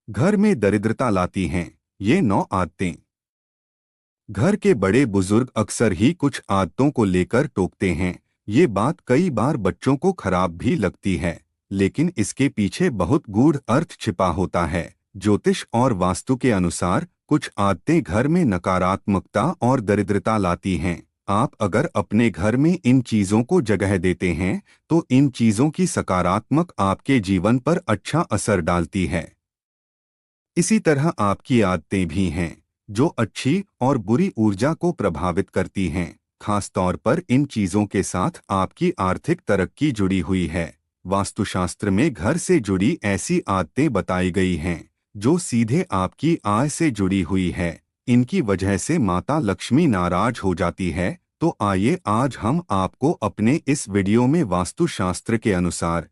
घर में दरिद्रता लाती हैं ये 9 आदतें। घर के बड़े बुजुर्ग अक्सर ही कुछ आदतों को लेकर टोकते हैं। ये बात कई बार बच्चों को खराब भी लगती है, लेकिन इसके पीछे बहुत गूढ़ अर्थ छिपा होता है। ज्योतिष और वास्तु के अनुसार कुछ आदतें घर में नकारात्मकता और दरिद्रता लाती हैं। आप अगर अपने घर में इन चीजों को जगह देते हैं तो इन चीजों की सकारात्मक आपके जीवन पर अच्छा असर डालती है। इसी तरह आपकी आदतें भी हैं जो अच्छी और बुरी ऊर्जा को प्रभावित करती हैं। खास तौर पर इन चीजों के साथ आपकी आर्थिक तरक्की जुड़ी हुई है। वास्तुशास्त्र में घर से जुड़ी ऐसी आदतें बताई गई हैं जो सीधे आपकी आय से जुड़ी हुई है। इनकी वजह से माता लक्ष्मी नाराज हो जाती है। तो आइए आज हम आपको अपने इस वीडियो में वास्तुशास्त्र के अनुसार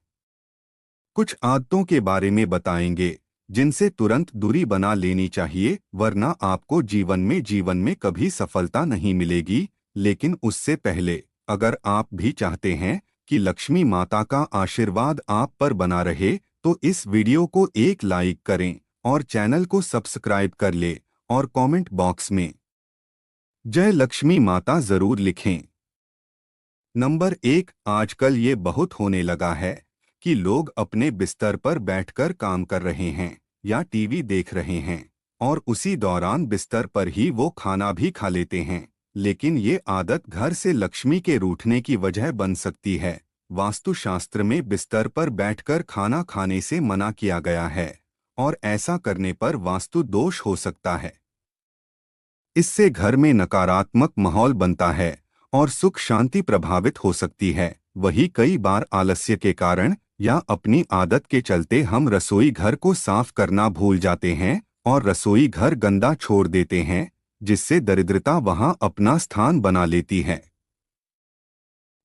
कुछ आदतों के बारे में बताएंगे जिनसे तुरंत दूरी बना लेनी चाहिए, वरना आपको जीवन में कभी सफलता नहीं मिलेगी। लेकिन उससे पहले अगर आप भी चाहते हैं कि लक्ष्मी माता का आशीर्वाद आप पर बना रहे तो इस वीडियो को एक लाइक करें और चैनल को सब्सक्राइब कर ले और कमेंट बॉक्स में जय लक्ष्मी माता जरूर लिखें। नंबर 1, आजकल ये बहुत होने लगा है कि लोग अपने बिस्तर पर बैठकर काम कर रहे हैं या टीवी देख रहे हैं और उसी दौरान बिस्तर पर ही वो खाना भी खा लेते हैं। लेकिन ये आदत घर से लक्ष्मी के रूठने की वजह बन सकती है। वास्तुशास्त्र में बिस्तर पर बैठकर खाना खाने से मना किया गया है और ऐसा करने पर वास्तु दोष हो सकता है। इससे घर में नकारात्मक माहौल बनता है और सुख शांति प्रभावित हो सकती है। वही कई बार आलस्य के कारण या अपनी आदत के चलते हम रसोई घर को साफ करना भूल जाते हैं और रसोई घर गंदा छोड़ देते हैं, जिससे दरिद्रता वहां अपना स्थान बना लेती है।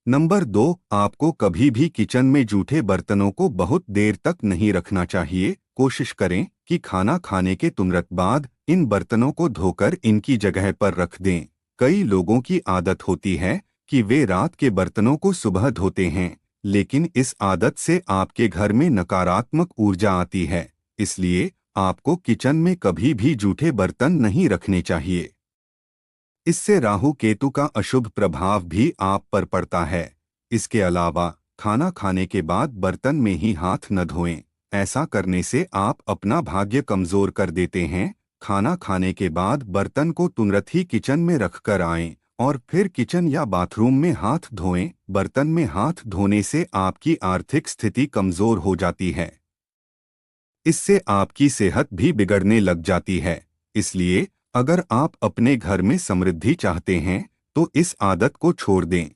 नंबर 2, आपको कभी भी किचन में जूठे बर्तनों को बहुत देर तक नहीं रखना चाहिए। कोशिश करें कि खाना खाने के तुरंत बाद इन बर्तनों को धोकर इनकी जगह पर रख दें। कई लोगों की आदत होती है कि वे रात के बर्तनों को सुबह धोते हैं, लेकिन इस आदत से आपके घर में नकारात्मक ऊर्जा आती है। इसलिए आपको किचन में कभी भी जूठे बर्तन नहीं रखने चाहिए। इससे राहु केतु का अशुभ प्रभाव भी आप पर पड़ता है। इसके अलावा खाना खाने के बाद बर्तन में ही हाथ न धोएं। ऐसा करने से आप अपना भाग्य कमजोर कर देते हैं। खाना खाने के बाद बर्तन को तुरंत ही किचन में रखकर आएं और फिर किचन या बाथरूम में हाथ धोएं। बर्तन में हाथ धोने से आपकी आर्थिक स्थिति कमजोर हो जाती है। इससे आपकी सेहत भी बिगड़ने लग जाती है। इसलिए अगर आप अपने घर में समृद्धि चाहते हैं तो इस आदत को छोड़ दें।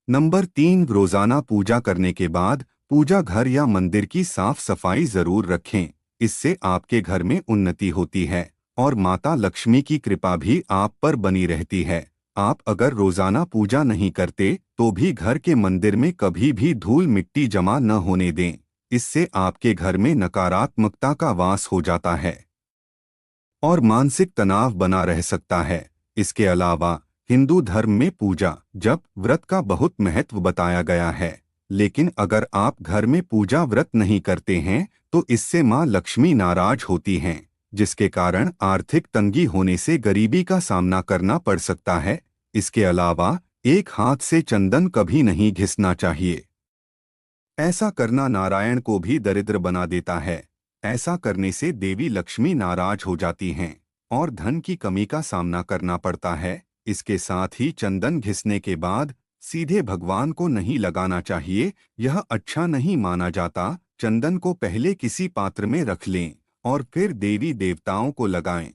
नंबर 3, रोजाना पूजा करने के बाद पूजा घर या मंदिर की साफ सफाई जरूर रखें। इससे आपके घर में उन्नति होती है और माता लक्ष्मी की कृपा भी आप पर बनी रहती है। आप अगर रोजाना पूजा नहीं करते तो भी घर के मंदिर में कभी भी धूल मिट्टी जमा न होने दें। इससे आपके घर में नकारात्मकता का वास हो जाता है और मानसिक तनाव बना रह सकता है। इसके अलावा हिंदू धर्म में पूजा जप व्रत का बहुत महत्व बताया गया है। लेकिन अगर आप घर में पूजा व्रत नहीं करते हैं तो इससे मां लक्ष्मी नाराज होती हैं, जिसके कारण आर्थिक तंगी होने से गरीबी का सामना करना पड़ सकता है। इसके अलावा एक हाथ से चंदन कभी नहीं घिसना चाहिए। ऐसा करना नारायण को भी दरिद्र बना देता है। ऐसा करने से देवी लक्ष्मी नाराज हो जाती हैं और धन की कमी का सामना करना पड़ता है। इसके साथ ही चंदन घिसने के बाद सीधे भगवान को नहीं लगाना चाहिए, यह अच्छा नहीं माना जाता। चंदन को पहले किसी पात्र में रख लें और फिर देवी देवताओं को लगाएं।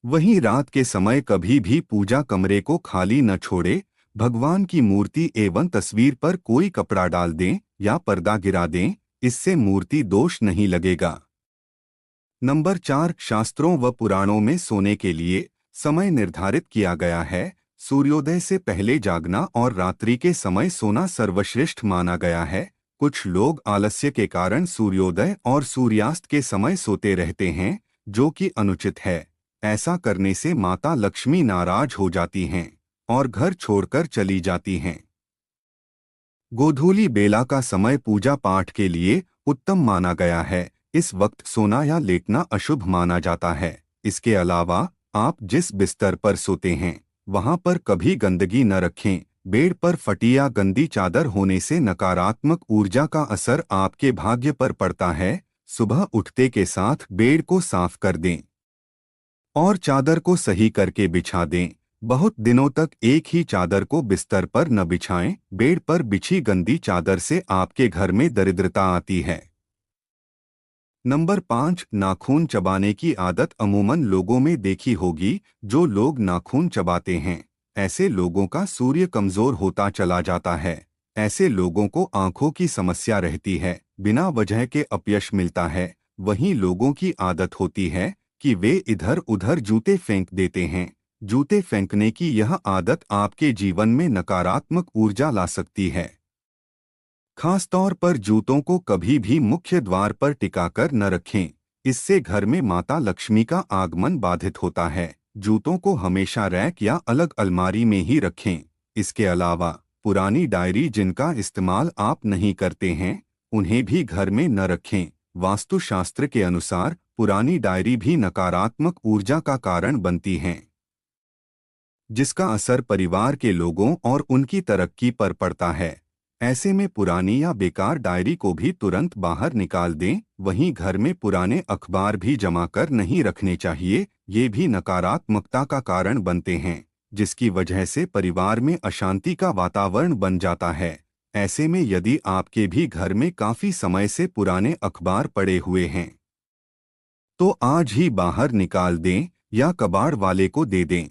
वहीं रात के समय कभी भी पूजा कमरे को खाली न छोड़े। भगवान की मूर्ति एवं तस्वीर पर कोई कपड़ा डाल दें या पर्दा गिरा दें, इससे मूर्ति दोष नहीं लगेगा। नंबर 4, शास्त्रों व पुराणों में सोने के लिए समय निर्धारित किया गया है। सूर्योदय से पहले जागना और रात्रि के समय सोना सर्वश्रेष्ठ माना गया है। कुछ लोग आलस्य के कारण सूर्योदय और सूर्यास्त के समय सोते रहते हैं, जो कि अनुचित है। ऐसा करने से माता लक्ष्मी नाराज हो जाती हैं और घर छोड़कर चली जाती हैं। गोधूली बेला का समय पूजा पाठ के लिए उत्तम माना गया है। इस वक्त सोना या लेटना अशुभ माना जाता है। इसके अलावा आप जिस बिस्तर पर सोते हैं वहां पर कभी गंदगी न रखें। बेड पर फटी या गंदी चादर होने से नकारात्मक ऊर्जा का असर आपके भाग्य पर पड़ता है। सुबह उठते के साथ बेड को साफ कर दें और चादर को सही करके बिछा दें। बहुत दिनों तक एक ही चादर को बिस्तर पर न बिछाएं। बेड पर बिछी गंदी चादर से आपके घर में दरिद्रता आती है। नंबर 5, नाखून चबाने की आदत अमूमन लोगों में देखी होगी। जो लोग नाखून चबाते हैं ऐसे लोगों का सूर्य कमजोर होता चला जाता है। ऐसे लोगों को आंखों की समस्या रहती है, बिना वजह के अपयश मिलता है। वहीं लोगों की आदत होती है कि वे इधर उधर जूते फेंक देते हैं। जूते फेंकने की यह आदत आपके जीवन में नकारात्मक ऊर्जा ला सकती है। खासतौर पर जूतों को कभी भी मुख्य द्वार पर टिकाकर न रखें। इससे घर में माता लक्ष्मी का आगमन बाधित होता है। जूतों को हमेशा रैक या अलग अलमारी में ही रखें। इसके अलावा पुरानी डायरी जिनका इस्तेमाल आप नहीं करते हैं उन्हें भी घर में न रखें। वास्तुशास्त्र के अनुसार पुरानी डायरी भी नकारात्मक ऊर्जा का कारण बनती हैं, जिसका असर परिवार के लोगों और उनकी तरक्की पर पड़ता है। ऐसे में पुरानी या बेकार डायरी को भी तुरंत बाहर निकाल दें। वहीं घर में पुराने अखबार भी जमा कर नहीं रखने चाहिए। ये भी नकारात्मकता का कारण बनते हैं, जिसकी वजह से परिवार में अशांति का वातावरण बन जाता है। ऐसे में यदि आपके भी घर में काफी समय से पुराने अखबार पड़े हुए हैं तो आज ही बाहर निकाल दें या कबाड़ वाले को दे दें।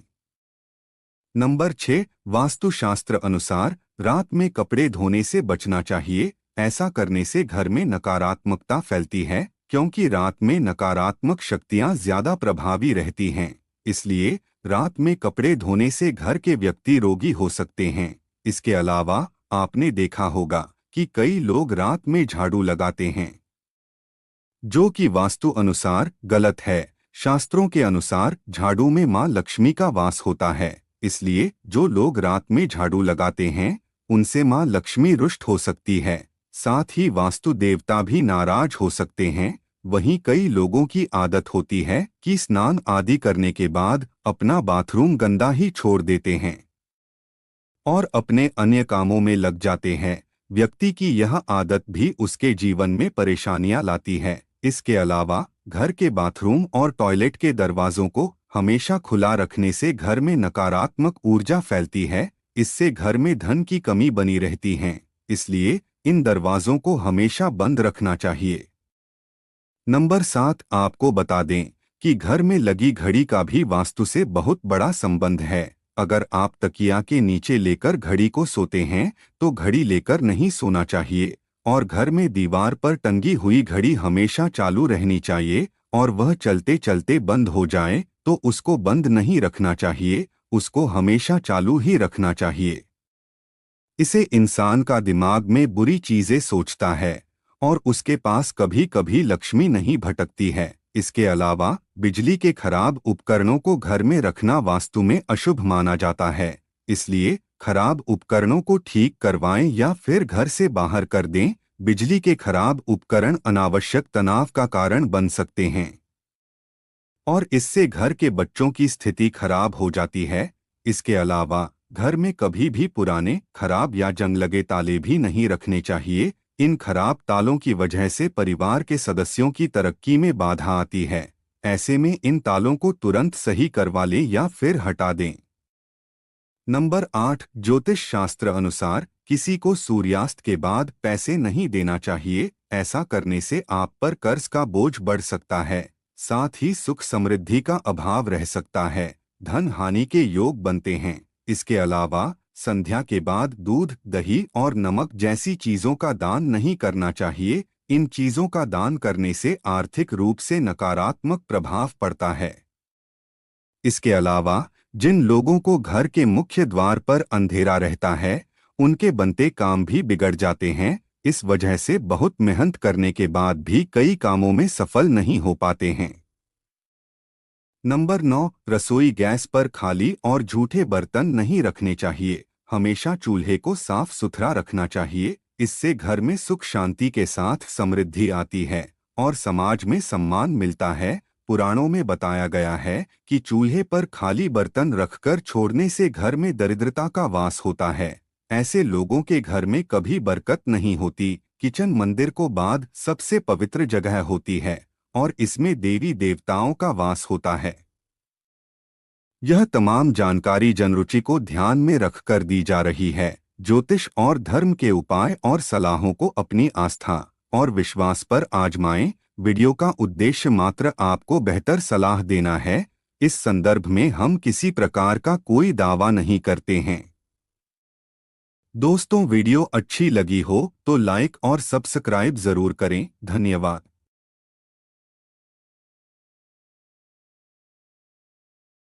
नंबर 6, वास्तुशास्त्र अनुसार रात में कपड़े धोने से बचना चाहिए। ऐसा करने से घर में नकारात्मकता फैलती है, क्योंकि रात में नकारात्मक शक्तियां ज्यादा प्रभावी रहती हैं। इसलिए रात में कपड़े धोने से घर के व्यक्ति रोगी हो सकते हैं। इसके अलावा आपने देखा होगा कि कई लोग रात में झाड़ू लगाते हैं, जो कि वास्तु अनुसार गलत है। शास्त्रों के अनुसार झाड़ू में मां लक्ष्मी का वास होता है। इसलिए जो लोग रात में झाड़ू लगाते हैं उनसे मां लक्ष्मी रुष्ट हो सकती है। साथ ही वास्तु देवता भी नाराज हो सकते हैं। वहीं कई लोगों की आदत होती है कि स्नान आदि करने के बाद अपना बाथरूम गंदा ही छोड़ देते हैं और अपने अन्य कामों में लग जाते हैं। व्यक्ति की यह आदत भी उसके जीवन में परेशानियां लाती है। इसके अलावा घर के बाथरूम और टॉयलेट के दरवाजों को हमेशा खुला रखने से घर में नकारात्मक ऊर्जा फैलती है। इससे घर में धन की कमी बनी रहती है। इसलिए इन दरवाजों को हमेशा बंद रखना चाहिए। नंबर 7, आपको बता दें कि घर में लगी घड़ी का भी वास्तु से बहुत बड़ा संबंध है। अगर आप तकिया के नीचे लेकर घड़ी को सोते हैं तो घड़ी लेकर नहीं सोना चाहिए और घर में दीवार पर टंगी हुई घड़ी हमेशा चालू रहनी चाहिए और वह चलते चलते बंद हो जाए तो उसको बंद नहीं रखना चाहिए, उसको हमेशा चालू ही रखना चाहिए। इसे इंसान का दिमाग में बुरी चीजें सोचता है और उसके पास कभी कभी लक्ष्मी नहीं भटकती है। इसके अलावा बिजली के खराब उपकरणों को घर में रखना वास्तु में अशुभ माना जाता है। इसलिए खराब उपकरणों को ठीक करवाएं या फिर घर से बाहर कर दें। बिजली के खराब उपकरण अनावश्यक तनाव का कारण बन सकते हैं और इससे घर के बच्चों की स्थिति खराब हो जाती है। इसके अलावा घर में कभी भी पुराने, खराब या जंग लगे ताले भी नहीं रखने चाहिए। इन खराब तालों की वजह से परिवार के सदस्यों की तरक्की में बाधा आती है। ऐसे में इन तालों को तुरंत सही करवा लें या फिर हटा दें। नंबर 8, ज्योतिष शास्त्र अनुसार किसी को सूर्यास्त के बाद पैसे नहीं देना चाहिए। ऐसा करने से आप पर कर्ज का बोझ बढ़ सकता है, साथ ही सुख समृद्धि का अभाव रह सकता है। धन हानि के योग बनते हैं। इसके अलावा संध्या के बाद दूध, दही और नमक जैसी चीजों का दान नहीं करना चाहिए। इन चीजों का दान करने से आर्थिक रूप से नकारात्मक प्रभाव पड़ता है। इसके अलावा जिन लोगों को घर के मुख्य द्वार पर अंधेरा रहता है उनके बनते काम भी बिगड़ जाते हैं। इस वजह से बहुत मेहनत करने के बाद भी कई कामों में सफल नहीं हो पाते हैं। नंबर 9, रसोई गैस पर खाली और झूठे बर्तन नहीं रखने चाहिए। हमेशा चूल्हे को साफ सुथरा रखना चाहिए। इससे घर में सुख शांति के साथ समृद्धि आती है और समाज में सम्मान मिलता है। पुराणों में बताया गया है कि चूल्हे पर खाली बर्तन रखकर छोड़ने से घर में दरिद्रता का वास होता है। ऐसे लोगों के घर में कभी बरकत नहीं होती। किचन मंदिर को बाद सबसे पवित्र जगह होती है और इसमें देवी देवताओं का वास होता है। यह तमाम जानकारी जनरुचि को ध्यान में रखकर दी जा रही है। ज्योतिष और धर्म के उपाय और सलाहों को अपनी आस्था और विश्वास पर आजमाएं। वीडियो का उद्देश्य मात्र आपको बेहतर सलाह देना है। इस संदर्भ में हम किसी प्रकार का कोई दावा नहीं करते हैं। दोस्तों, वीडियो अच्छी लगी हो तो लाइक और सब्सक्राइब जरूर करें। धन्यवाद।